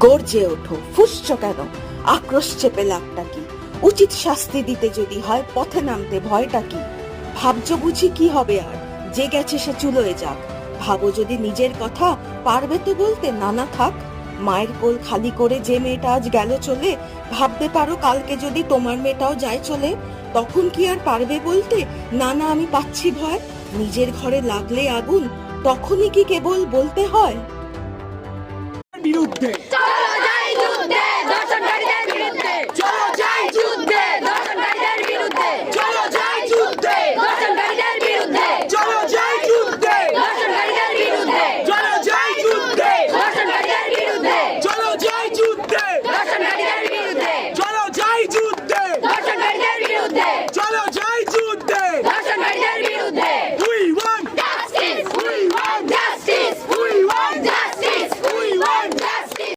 গর্জে ওঠো, ফুঁসছো কেন? আক্রোশ চেপে লাভটা কি? উচিত শাস্তি দিতে যদি হয় পথে নামতে ভয়টা কি? ভাবছো বুঝি কি হবে আর? যে গেছে সে চুলোয় যাক। ভাবো যদি নিজের কথা, পারবে তো বলতে না থাক। মায়ের কোল খালি করে যে মেয়েটা আজ গেল চলে, ভাবতে পারো কালকে যদি তোমার মেয়েটাও যায় চলে, তখন কি আর পারবে বলতে না আমি পাচ্ছি ভয়? নিজের ঘরে লাগলে আগুন, তখনই কি কেবল বলতে হয় বিরুদ্ধে